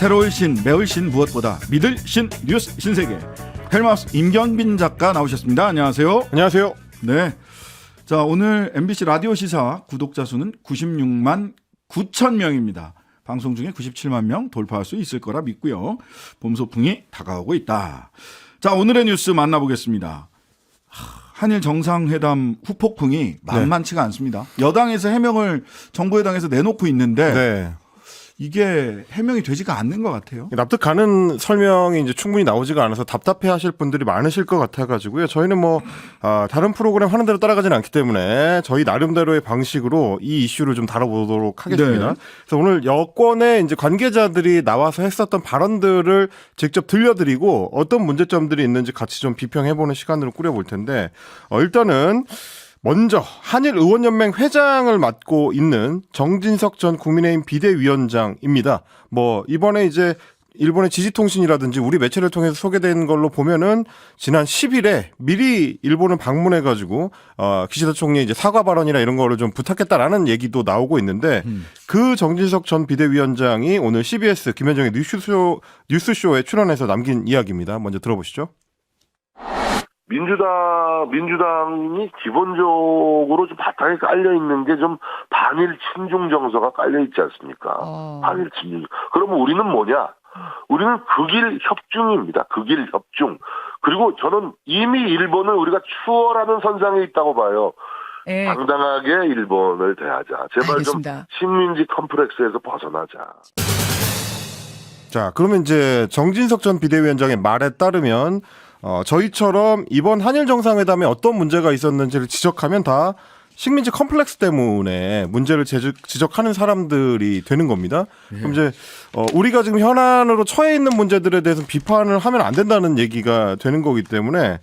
새로울 신, 매울 신, 무엇보다 믿을 신, 뉴스 신세계. 헬마우스 임경빈 작가 나오셨습니다. 안녕하세요. 안녕하세요. 네. 자, 오늘 MBC 라디오 시사 구독자 수는 96만 9천 명입니다. 방송 중에 97만 명 돌파할 수 있을 거라 믿고요. 봄 소풍이 다가오고 있다. 자, 오늘의 뉴스 만나보겠습니다. 한일 정상회담 후폭풍이 만만치가 않습니다. 여당에서 해명을 정부 여당에서 내놓고 있는데 네. 이게 해명이 되지가 않는 것 같아요. 납득 가는 설명이 이제 충분히 나오지가 않아서 답답해하실 분들이 많으실 것 같아가지고요. 저희는 다른 프로그램 하는 대로 따라가지는 않기 때문에 저희 나름대로의 방식으로 이 이슈를 좀 다뤄보도록 하겠습니다. 네. 그래서 오늘 여권의 이제 관계자들이 나와서 했었던 발언들을 직접 들려드리고 어떤 문제점들이 있는지 같이 좀 비평해보는 시간으로 꾸려볼 텐데 일단은. 먼저 한일 의원연맹 회장을 맡고 있는 정진석 전 국민의힘 비대위원장입니다. 이번에 이제 일본의 지지통신이라든지 우리 매체를 통해서 소개된 걸로 보면은 지난 10일에 미리 일본을 방문해가지고 기시다 총리의 이제 사과 발언이나 이런 거를 좀 부탁했다라는 얘기도 나오고 있는데 그 정진석 전 비대위원장이 오늘 CBS 김현정의 뉴스쇼에 출연해서 남긴 이야기입니다. 먼저 들어보시죠. 민주당이 기본적으로 좀 바탕에 깔려 있는 게 좀 반일 친중 정서가 깔려 있지 않습니까? 반일 친중. 그러면 우리는 뭐냐? 우리는 극일 협중입니다. 극일 협중. 그리고 저는 이미 일본을 우리가 추월하는 선상에 있다고 봐요. 네. 당당하게 일본을 대하자. 제발 알겠습니다. 좀 식민지 컴플렉스에서 벗어나자. 자, 그러면 이제 정진석 전 비대위원장의 말에 따르면 저희처럼 이번 한일 정상회담에 어떤 문제가 있었는지를 지적하면 다 식민지 컴플렉스 때문에 문제를 지적하는 사람들이 되는 겁니다. 그럼 이제 우리가 지금 현안으로 처해 있는 문제들에 대해서 비판을 하면 안 된다는 얘기가 되는 거기 때문에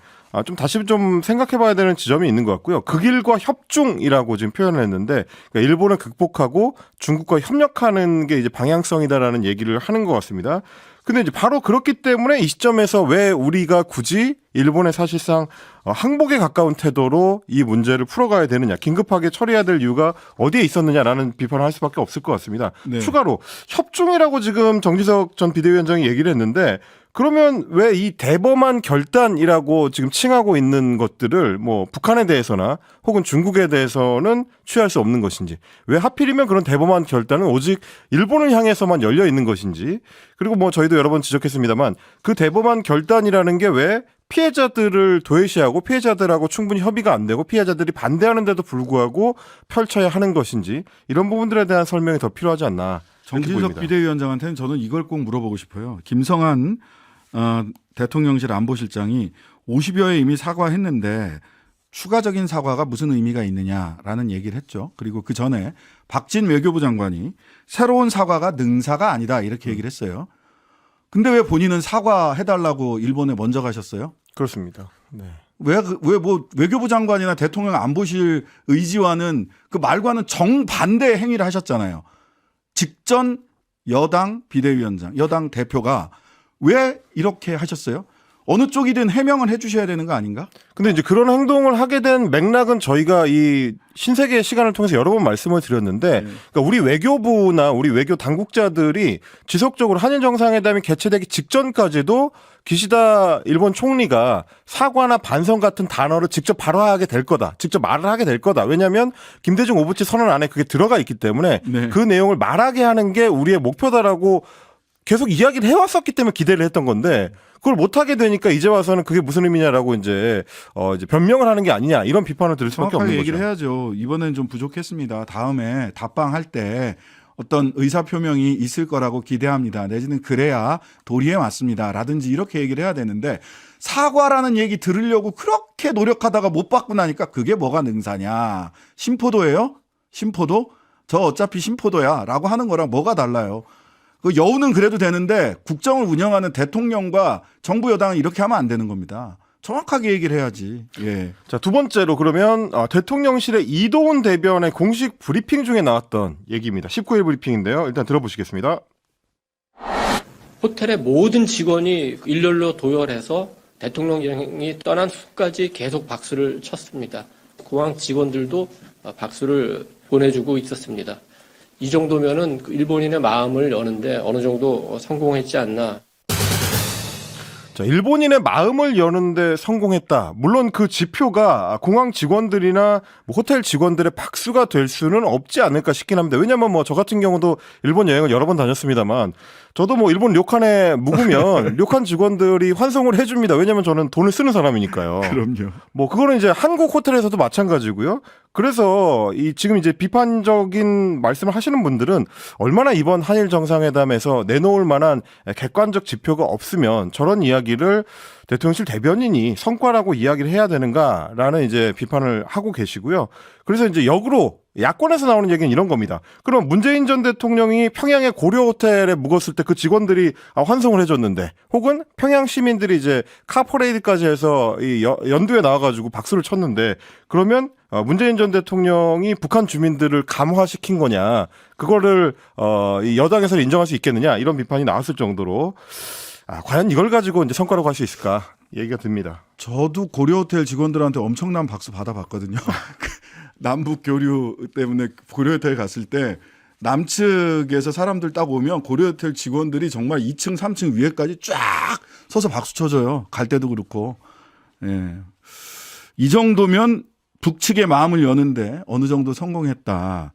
좀 다시 좀 생각해봐야 되는 지점이 있는 것 같고요. 극일과 협중이라고 지금 표현을 했는데 그러니까 일본을 극복하고 중국과 협력하는 게 이제 방향성이다라는 얘기를 하는 것 같습니다. 근데 이제 바로 그렇기 때문에 이 시점에서 왜 우리가 굳이 일본의 사실상 항복에 가까운 태도로 이 문제를 풀어가야 되느냐, 긴급하게 처리해야 될 이유가 어디에 있었느냐라는 비판을 할 수밖에 없을 것 같습니다. 네. 추가로 협중이라고 지금 정진석 전 비대위원장이 얘기를 했는데 그러면 왜 이 대범한 결단이라고 지금 칭하고 있는 것들을 북한에 대해서나 혹은 중국에 대해서는 취할 수 없는 것인지, 왜 하필이면 그런 대범한 결단은 오직 일본을 향해서만 열려 있는 것인지, 그리고 저희도 여러 번 지적했습니다만 그 대범한 결단이라는 게 왜 피해자들을 도외시하고 피해자들하고 충분히 협의가 안 되고 피해자들이 반대하는데도 불구하고 펼쳐야 하는 것인지, 이런 부분들에 대한 설명이 더 필요하지 않나. 정진석 비대위원장한테는 저는 이걸 꼭 물어보고 싶어요. 김성한 대통령실 안보실장이 50여 회 이미 사과했는데 추가적인 사과가 무슨 의미가 있느냐라는 얘기를 했죠. 그리고 그 전에 박진 외교부 장관이 새로운 사과가 능사가 아니다 이렇게 얘기를 했어요. 근데 왜 본인은 사과해달라고 일본에 먼저 가셨어요? 그렇습니다. 네. 왜 외교부 장관이나 대통령 안보실 의지와는 그 말과는 정반대 행위를 하셨잖아요. 직전 여당 비대위원장, 여당 대표가 왜 이렇게 하셨어요? 어느 쪽이든 해명을 해 주셔야 되는 거 아닌가? 근데 이제 그런 행동을 하게 된 맥락은 저희가 이 신세계의 시간을 통해서 여러 번 말씀을 드렸는데, 그러니까 우리 외교부나 우리 외교 당국자들이 지속적으로 한일 정상회담이 개최되기 직전까지도 기시다 일본 총리가 사과나 반성 같은 단어를 직접 발화하게 될 거다, 직접 말을 하게 될 거다. 왜냐하면 김대중 오부치 선언 안에 그게 들어가 있기 때문에 그 내용을 말하게 하는 게 우리의 목표다라고 계속 이야기를 해왔었기 때문에 기대를 했던 건데, 그걸 못하게 되니까 이제 와서는 그게 무슨 의미냐라고 이제 변명을 하는 게 아니냐, 이런 비판을 들을 수밖에 없는 거죠. 얘기를 해야죠. 이번엔 좀 부족했습니다. 다음에 답방할 때 어떤 의사표명이 있을 거라고 기대합니다. 내지는 그래야 도리에 맞습니다. 라든지 이렇게 얘기를 해야 되는데, 사과라는 얘기 들으려고 그렇게 노력하다가 못 받고 나니까 그게 뭐가 능사냐. 심포도예요? 심포도? 저 어차피 심포도야 라고 하는 거랑 뭐가 달라요. 그 여우는 그래도 되는데 국정을 운영하는 대통령과 정부 여당은 이렇게 하면 안 되는 겁니다. 정확하게 얘기를 해야지. 예. 자, 두 번째로 그러면 대통령실의 이도훈 대변의 공식 브리핑 중에 나왔던 얘기입니다. 19일 브리핑인데요. 일단 들어보시겠습니다. 호텔의 모든 직원이 일렬로 도열해서 대통령이 떠난 후까지 계속 박수를 쳤습니다. 공항 직원들도 박수를 보내주고 있었습니다. 이 정도면은 그 일본인의 마음을 여는데 어느 정도 성공했지 않나. 자, 일본인의 마음을 여는데 성공했다. 물론 그 지표가 공항 직원들이나 뭐 호텔 직원들의 박수가 될 수는 없지 않을까 싶긴 합니다. 왜냐면 뭐 저 같은 경우도 일본 여행을 여러 번 다녔습니다만 저도 뭐 일본 료칸에 묵으면 료칸 직원들이 환송을 해줍니다. 왜냐면 저는 돈을 쓰는 사람이니까요. 그럼요. 뭐 그거는 이제 한국 호텔에서도 마찬가지고요. 그래서 이 지금 이제 비판적인 말씀을 하시는 분들은 얼마나 이번 한일 정상회담에서 내놓을 만한 객관적 지표가 없으면 저런 이야기를 대통령실 대변인이 성과라고 이야기를 해야 되는가라는 이제 비판을 하고 계시고요. 그래서 이제 역으로 야권에서 나오는 얘기는 이런 겁니다. 그럼 문재인 전 대통령이 평양의 고려 호텔에 묵었을 때 그 직원들이 환송을 해줬는데, 혹은 평양 시민들이 이제 카퍼레이드까지 해서 이 연두에 나와가지고 박수를 쳤는데, 그러면 문재인 전 대통령이 북한 주민들을 감화시킨 거냐, 그거를 이 여당에서 인정할 수 있겠느냐, 이런 비판이 나왔을 정도로 과연 이걸 가지고 이제 성과라고 할 수 있을까 얘기가 듭니다. 저도 고려호텔 직원들한테 엄청난 박수 받아봤거든요. 남북 교류 때문에 고려호텔 갔을 때 남측에서 사람들 딱 오면 고려호텔 직원들이 정말 2층, 3층 위에까지 쫙 서서 박수 쳐줘요. 갈 때도 그렇고. 예. 이 정도면 북측의 마음을 여는데 어느 정도 성공했다.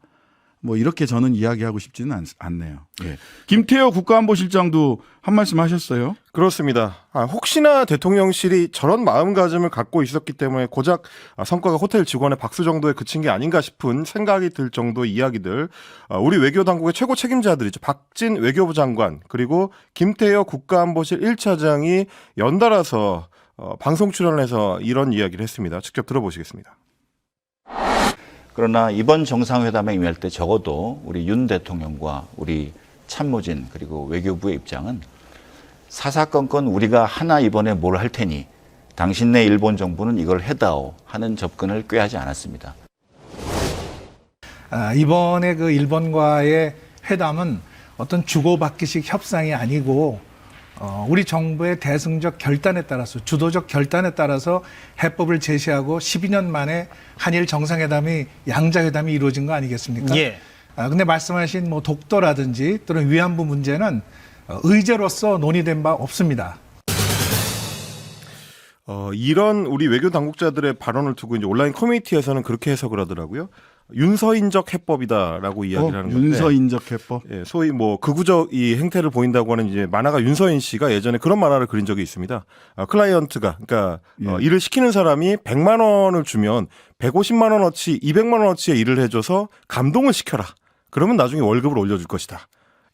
뭐 이렇게 저는 이야기하고 싶지는 않네요. 예. 김태호 국가안보실장도 한 말씀 하셨어요. 그렇습니다. 혹시나 대통령실이 저런 마음가짐을 갖고 있었기 때문에 고작 성과가 호텔 직원의 박수 정도에 그친 게 아닌가 싶은 생각이 들 정도의 이야기들, 우리 외교당국의 최고 책임자들이죠. 박진 외교부 장관, 그리고 김태호 국가안보실 1차장이 연달아서 방송 출연해서 이런 이야기를 했습니다. 직접 들어보시겠습니다. 그러나 이번 정상회담에 임할 때 적어도 우리 윤 대통령과 우리 참모진 그리고 외교부의 입장은 사사건건 우리가 하나 이번에 뭘 할 테니 당신네 일본 정부는 이걸 해다오 하는 접근을 꾀하지 않았습니다. 이번에 그 일본과의 회담은 어떤 주고받기식 협상이 아니고 우리 정부의 대승적 결단에 따라서, 주도적 결단에 따라서 해법을 제시하고 12년 만에 한일 정상회담이, 양자회담이 이루어진 거 아니겠습니까? 예. 근데 말씀하신 뭐 독도라든지 또는 위안부 문제는 의제로서 논의된 바 없습니다. 이런 우리 외교 당국자들의 발언을 두고 이제 온라인 커뮤니티에서는 그렇게 해석을 하더라고요. 윤서인적 해법이다라고 이야기를 하는 건데. 윤서인적 해법. 예, 소위 뭐 극우적 이 행태를 보인다고 하는 이제 만화가 윤서인 씨가 예전에 그런 만화를 그린 적이 있습니다. 클라이언트가, 그러니까 일을 시키는 사람이 100만 원을 주면 150만 원어치, 200만 원어치의 일을 해줘서 감동을 시켜라. 그러면 나중에 월급을 올려줄 것이다.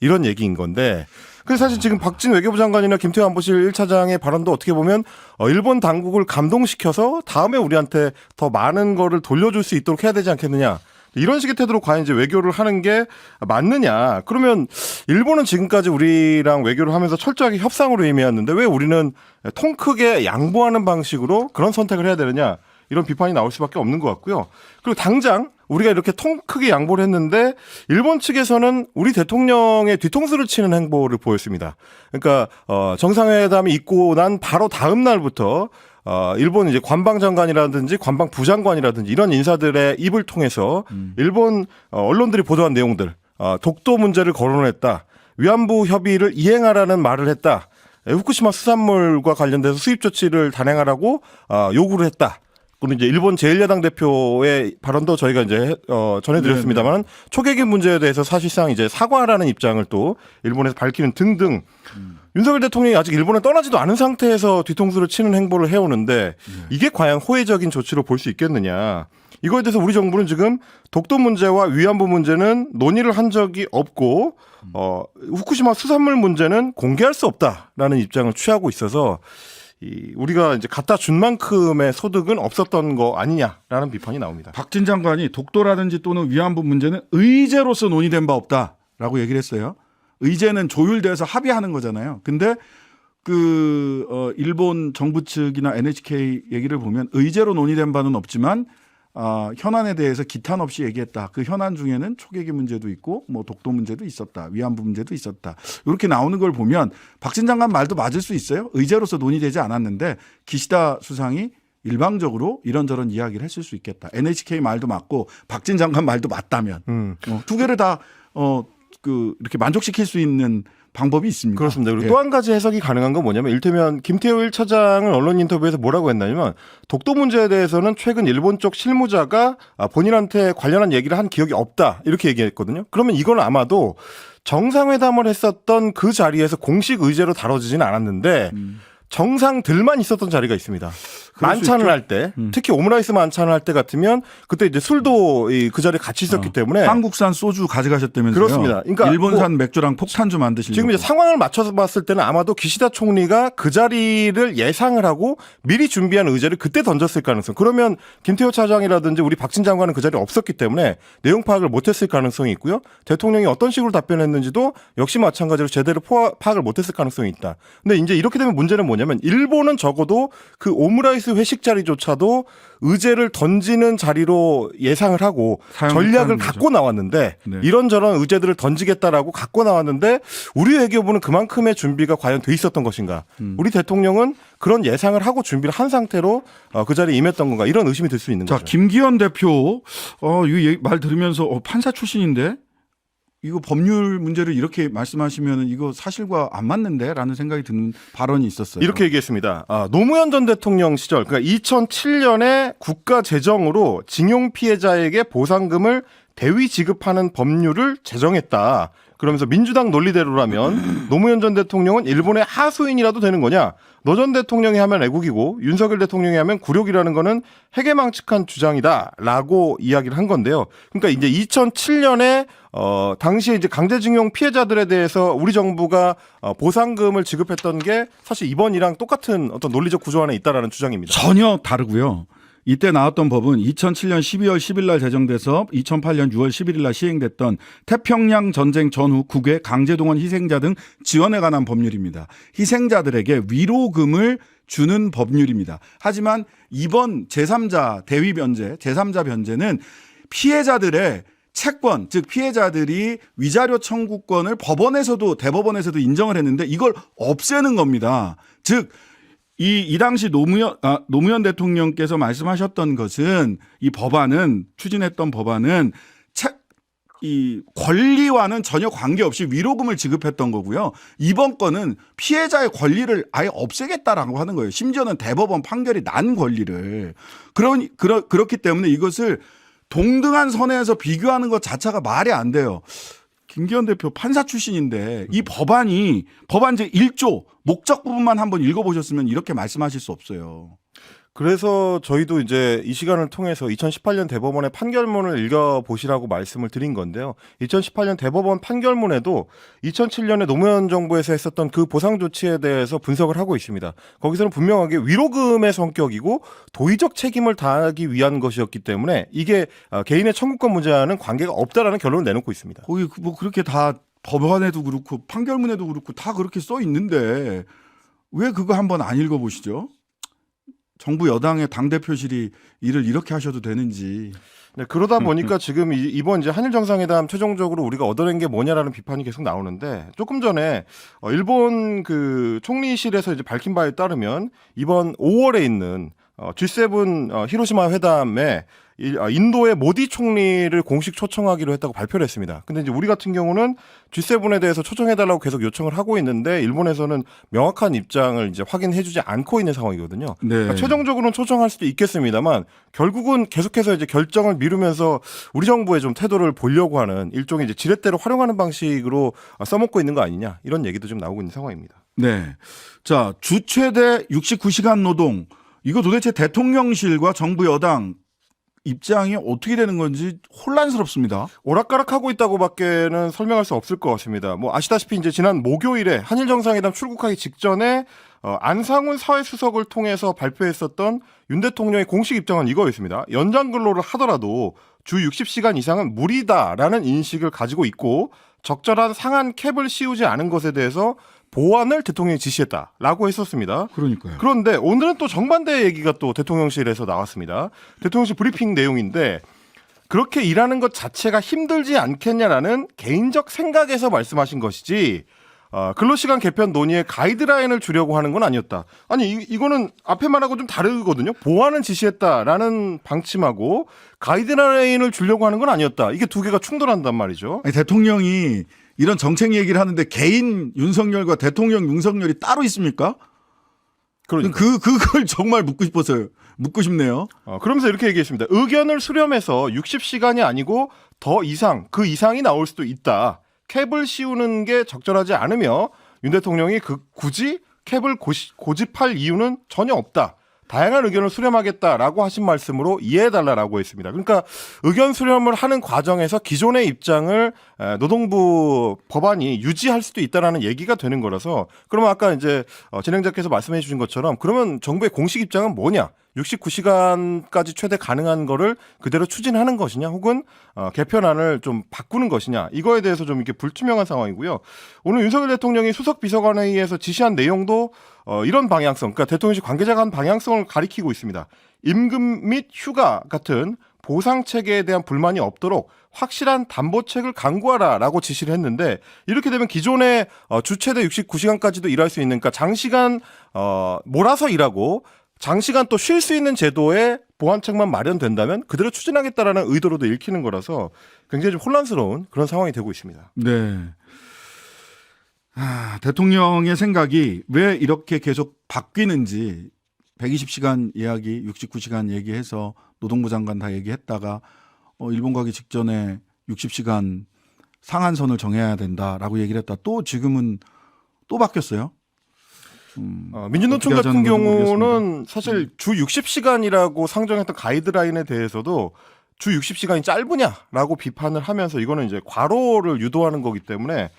이런 얘기인 건데, 그래서 사실 지금 박진 외교부 장관이나 김태호 안보실 1차장의 발언도 어떻게 보면 일본 당국을 감동시켜서 다음에 우리한테 더 많은 거를 돌려줄 수 있도록 해야 되지 않겠느냐. 이런 식의 태도로 과연 이제 외교를 하는 게 맞느냐. 그러면 일본은 지금까지 우리랑 외교를 하면서 철저하게 협상으로 임해왔는데 왜 우리는 통 크게 양보하는 방식으로 그런 선택을 해야 되느냐. 이런 비판이 나올 수밖에 없는 것 같고요. 그리고 당장 우리가 이렇게 통 크게 양보를 했는데 일본 측에서는 우리 대통령의 뒤통수를 치는 행보를 보였습니다. 그러니까 정상회담이 있고 난 바로 다음 날부터 일본 이제 관방장관이라든지 관방부장관이라든지 이런 인사들의 입을 통해서 일본 언론들이 보도한 내용들, 독도 문제를 거론했다. 위안부 협의를 이행하라는 말을 했다. 후쿠시마 수산물과 관련돼서 수입 조치를 단행하라고 요구를 했다. 그리고 이제 일본 제1야당 대표의 발언도 저희가 이제 전해드렸습니다만 초계기 문제에 대해서 사실상 이제 사과하라는 입장을 또 일본에서 밝히는 등등. 윤석열 대통령이 아직 일본에 떠나지도 않은 상태에서 뒤통수를 치는 행보를 해오는데 이게 과연 호혜적인 조치로 볼 수 있겠느냐. 이거에 대해서 우리 정부는 지금 독도 문제와 위안부 문제는 논의를 한 적이 없고 후쿠시마 수산물 문제는 공개할 수 없다라는 입장을 취하고 있어서 우리가 이제 갖다 준 만큼의 소득은 없었던 거 아니냐라는 비판이 나옵니다. 박진 장관이 독도라든지 또는 위안부 문제는 의제로서 논의된 바 없다라고 얘기를 했어요. 의제는 조율돼서 합의하는 거잖아요. 근데 일본 정부 측이나 NHK 얘기를 보면 의제로 논의된 바는 없지만 현안에 대해서 기탄 없이 얘기했다. 그 현안 중에는 초계기 문제도 있고 뭐 독도 문제도 있었다. 위안부 문제도 있었다. 이렇게 나오는 걸 보면 박진 장관 말도 맞을 수 있어요. 의제로서 논의되지 않았는데 기시다 수상이 일방적으로 이런저런 이야기를 했을 수 있겠다. NHK 말도 맞고 박진 장관 말도 맞다면 두 개를 다 이렇게 만족시킬 수 있는 방법이 있습니다. 그렇습니다. 그리고 예. 또 한 가지 해석이 가능한 건 뭐냐면 일테면 김태호 1차장은 언론 인터뷰에서 뭐라고 했냐면 독도 문제에 대해서는 최근 일본 쪽 실무자가 본인한테 관련한 얘기를 한 기억이 없다 이렇게 얘기했거든요. 그러면 이건 아마도 정상회담을 했었던 그 자리에서 공식 의제로 다뤄지지는 않았는데 정상들만 있었던 자리가 있습니다. 그럴 수 만찬을 있죠. 할 때, 특히 오므라이스 만찬을 할 때 같으면 그때 이제 술도 그 자리에 같이 있었기 때문에 한국산 소주 가져가셨다면서요? 그렇습니다. 그러니까 일본산 맥주랑 폭탄주 만드시려고. 지금 이제 상황을 맞춰서 봤을 때는 아마도 기시다 총리가 그 자리를 예상을 하고 미리 준비한 의제를 그때 던졌을 가능성. 그러면 김태호 차장이라든지 우리 박진 장관은 그 자리에 없었기 때문에 내용 파악을 못했을 가능성이 있고요. 대통령이 어떤 식으로 답변했는지도 역시 마찬가지로 제대로 파악을 못했을 가능성이 있다. 근데 이제 이렇게 되면 문제는 뭐냐면 일본은 적어도 그 오므라이스 회식 자리조차도 의제를 던지는 자리로 예상을 하고 사용했다는 전략을 거죠. 갖고 나왔는데 네. 이런저런 의제들을 던지겠다라고 갖고 나왔는데 우리 외교부는 그만큼의 준비가 과연 돼 있었던 것인가? 우리 대통령은 그런 예상을 하고 준비를 한 상태로 그 자리에 임했던 건가? 이런 의심이 들 수 있는 자, 거죠. 김기현 대표, 이거 말 들으면서 판사 출신인데 이거 법률 문제를 이렇게 말씀하시면 이거 사실과 안 맞는데? 라는 생각이 드는 발언이 있었어요. 이렇게 얘기했습니다. 노무현 전 대통령 시절, 그러니까 2007년에 국가 재정으로 징용 피해자에게 보상금을 대위 지급하는 법률을 제정했다. 그러면서 민주당 논리대로라면 노무현 전 대통령은 일본의 하수인이라도 되는 거냐? 너 전 대통령이 하면 애국이고 윤석열 대통령이 하면 굴욕이라는 거는 해괴망측한 주장이다라고 이야기를 한 건데요. 그러니까 이제 2007년에 당시에 이제 강제징용 피해자들에 대해서 우리 정부가 보상금을 지급했던 게 사실 이번이랑 똑같은 어떤 논리적 구조 안에 있다라는 주장입니다. 전혀 다르고요. 이때 나왔던 법은 2007년 12월 10일 날 제정돼서 2008년 6월 11일 날 시행됐던 태평양 전쟁 전후 국외 강제동원 희생자 등 지원에 관한 법률입니다. 희생자들에게 위로금을 주는 법률입니다. 하지만 이번 제3자 대위 변제, 제3자 변제는 피해자들의 채권, 즉 피해자들이 위자료 청구권을 법원에서도 대법원에서도 인정을 했는데 이걸 없애는 겁니다. 즉 이 당시 노무현 대통령께서 말씀하셨던 것은 이 법안은 추진했던 법안은 이 권리와는 전혀 관계없이 위로금을 지급했던 거고요. 이번 건은 피해자의 권리를 아예 없애겠다라고 하는 거예요. 심지어는 대법원 판결이 난 권리를. 그렇기 때문에 이것을 동등한 선에서 비교하는 것 자체가 말이 안 돼요. 김기현 대표 판사 출신인데 이 법안 제 1조 목적 부분만 한번 읽어보셨으면 이렇게 말씀하실 수 없어요. 그래서 저희도 이제 이 시간을 통해서 2018년 대법원의 판결문을 읽어보시라고 말씀을 드린 건데요. 2018년 대법원 판결문에도 2007년에 노무현 정부에서 했었던 그 보상 조치에 대해서 분석을 하고 있습니다. 거기서는 분명하게 위로금의 성격이고 도의적 책임을 다하기 위한 것이었기 때문에 이게 개인의 청구권 문제와는 관계가 없다라는 결론을 내놓고 있습니다. 거기 뭐 그렇게 다 법안에도 그렇고 판결문에도 그렇고 다 그렇게 써 있는데 왜 그거 한번 안 읽어보시죠? 정부 여당의 당대표실이 일을 이렇게 하셔도 되는지. 네, 그러다 보니까 지금 이번 이제 한일 정상회담 최종적으로 우리가 얻어낸 게 뭐냐라는 비판이 계속 나오는데 조금 전에 일본 그 총리실에서 이제 밝힌 바에 따르면 이번 5월에 있는 G7 히로시마 회담에 인도의 모디 총리를 공식 초청하기로 했다고 발표를 했습니다. 근데 이제 우리 같은 경우는 G7에 대해서 초청해달라고 계속 요청을 하고 있는데 일본에서는 명확한 입장을 이제 확인해주지 않고 있는 상황이거든요. 네. 그러니까 최종적으로는 초청할 수도 있겠습니다만 결국은 계속해서 이제 결정을 미루면서 우리 정부의 좀 태도를 보려고 하는 일종의 이제 지렛대로 활용하는 방식으로 써먹고 있는 거 아니냐 이런 얘기도 좀 나오고 있는 상황입니다. 네. 자, 주 최대 69시간 노동. 이거 도대체 대통령실과 정부 여당 입장이 어떻게 되는 건지 혼란스럽습니다. 오락가락하고 있다고밖에는 설명할 수 없을 것 같습니다. 뭐 아시다시피 이제 지난 목요일에 한일 정상회담 출국하기 직전에 안상훈 사회수석을 통해서 발표했었던 윤 대통령의 공식 입장은 이거였습니다. 연장 근로를 하더라도 주 60시간 이상은 무리다라는 인식을 가지고 있고 적절한 상한 캡을 씌우지 않은 것에 대해서 보완을 대통령이 지시했다라고 했었습니다. 그러니까요. 그런데 오늘은 또 정반대의 얘기가 또 대통령실에서 나왔습니다. 대통령실 브리핑 내용인데 그렇게 일하는 것 자체가 힘들지 않겠냐라는 개인적 생각에서 말씀하신 것이지 근로시간 개편 논의에 가이드라인을 주려고 하는 건 아니었다. 아니 이거는 앞에 말하고 좀 다르거든요. 보완은 지시했다라는 방침하고 가이드라인을 주려고 하는 건 아니었다. 이게 두 개가 충돌한단 말이죠. 아니, 대통령이 이런 정책 얘기를 하는데 개인 윤석열과 대통령 윤석열이 따로 있습니까? 그러니까. 그걸 정말 묻고 싶어서요. 묻고 싶네요. 그러면서 이렇게 얘기했습니다. 의견을 수렴해서 60시간이 아니고 더 이상, 그 이상이 나올 수도 있다. 캡을 씌우는 게 적절하지 않으며 윤 대통령이 굳이 캡을 고집할 이유는 전혀 없다. 다양한 의견을 수렴하겠다라고 하신 말씀으로 이해해달라고 했습니다. 그러니까 의견 수렴을 하는 과정에서 기존의 입장을 노동부 법안이 유지할 수도 있다라는 얘기가 되는 거라서 그러면 아까 이제 진행자께서 말씀해 주신 것처럼 그러면 정부의 공식 입장은 뭐냐? 69시간까지 최대 가능한 거를 그대로 추진하는 것이냐 혹은 개편안을 좀 바꾸는 것이냐 이거에 대해서 좀 이렇게 불투명한 상황이고요. 오늘 윤석열 대통령이 수석 비서관회의에서 지시한 내용도 이런 방향성, 그러니까 대통령실 관계자가 한 방향성을 가리키고 있습니다. 임금 및 휴가 같은 보상 체계에 대한 불만이 없도록 확실한 담보책을 강구하라라고 지시를 했는데 이렇게 되면 기존의 주 최대 69시간까지도 일할 수 있는 그러니까 장시간 몰아서 일하고 장시간 또 쉴 수 있는 제도의 보완책만 마련된다면 그대로 추진하겠다라는 의도로도 읽히는 거라서 굉장히 좀 혼란스러운 그런 상황이 되고 있습니다. 네. 대통령의 생각이 왜 이렇게 계속 바뀌는지 120시간 이야기, 69시간 얘기해서 노동부 장관 다 얘기했다가 일본 가기 직전에 60시간 상한선을 정해야 된다라고 얘기를 했다. 또 지금은 또 바뀌었어요. 민주노총 어떻게 같은 하자는 건지 경우는 사실 주 60시간이라고 상정했던 가이드라인에 대해서도 주 60시간이 짧으냐라고 비판을 하면서 이거는 이제 과로를 유도하는 거기 때문에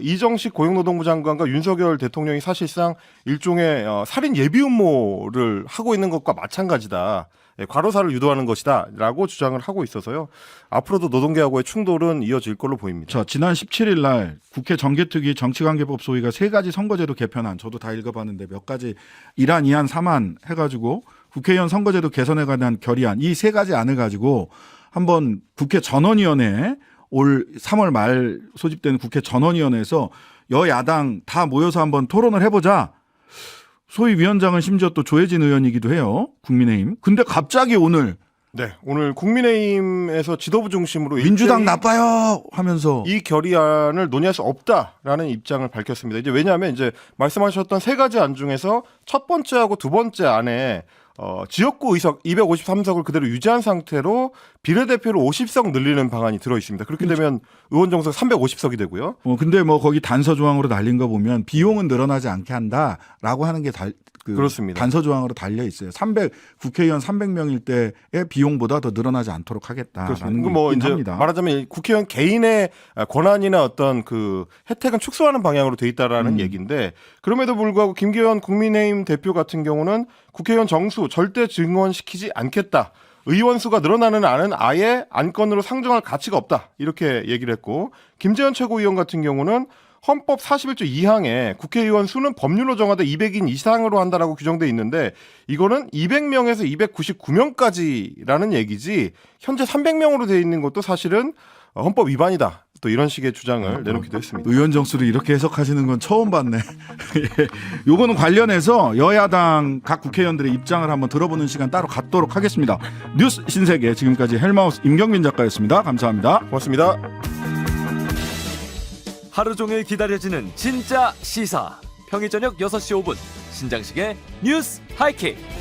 이정식 고용노동부 장관과 윤석열 대통령이 사실상 일종의 살인 예비 음모를 하고 있는 것과 마찬가지다. 과로사를 유도하는 것이다라고 주장을 하고 있어서요. 앞으로도 노동계하고의 충돌은 이어질 걸로 보입니다. 자, 지난 17일 날 국회 정개특위 정치관계법 소위가 3가지 선거제도 개편안 저도 다 읽어봤는데 몇 가지 1안, 2안, 3안 해가지고 국회의원 선거제도 개선에 관한 결의안 이 3가지 안을 가지고 한번 국회 전원위원회 올 3월 말 소집되는 국회 전원위원회에서 여야당 다 모여서 한번 토론을 해보자. 소위 위원장은 심지어 또 조혜진 의원이기도 해요. 국민의힘. 근데 갑자기 오늘 네, 오늘 국민의힘에서 지도부 중심으로 민주당 나빠요 하면서 이 결의안을 논의할 수 없다라는 입장을 밝혔습니다. 이제 왜냐하면 이제 말씀하셨던 3가지 안 중에서 첫 번째하고 두 번째 안에 지역구 의석 253석을 그대로 유지한 상태로 비례대표를 50석 늘리는 방안이 들어 있습니다. 그렇게 되면 의원 정석 350석이 되고요. 근데 뭐 거기 단서 조항으로 달린 거 보면 비용은 늘어나지 않게 한다라고 하는 게 그렇습니다. 단서 조항으로 달려 있어요. 국회의원 300명일 때의 비용보다 더 늘어나지 않도록 하겠다라는 게 뭐 있긴 이제 합니다. 말하자면 국회의원 개인의 권한이나 어떤 그 혜택은 축소하는 방향으로 돼 있다라는 얘기인데 그럼에도 불구하고 김기현 국민의힘 대표 같은 경우는 국회의원 정수 절대 증원시키지 않겠다. 의원 수가 늘어나는 안은 아예 안건으로 상정할 가치가 없다. 이렇게 얘기를 했고 김재현 최고위원 같은 경우는 헌법 41조 2항에 국회의원 수는 법률로 정하되 200인 이상으로 한다라고 규정돼 있는데 이거는 200명에서 299명까지라는 얘기지 현재 300명으로 돼 있는 것도 사실은 헌법 위반이다. 또 이런 식의 주장을 내놓기도 했습니다. 의원 정수를 이렇게 해석하시는 건 처음 봤네. 예. 요거는 관련해서 여야당 각 국회의원들의 입장을 한번 들어보는 시간 따로 갖도록 하겠습니다. 뉴스 신세계 지금까지 헬마우스 임경민 작가였습니다. 감사합니다. 고맙습니다. 하루 종일 기다려지는 진짜 시사. 평일 저녁 6시 5분 신장식의 뉴스 하이킥.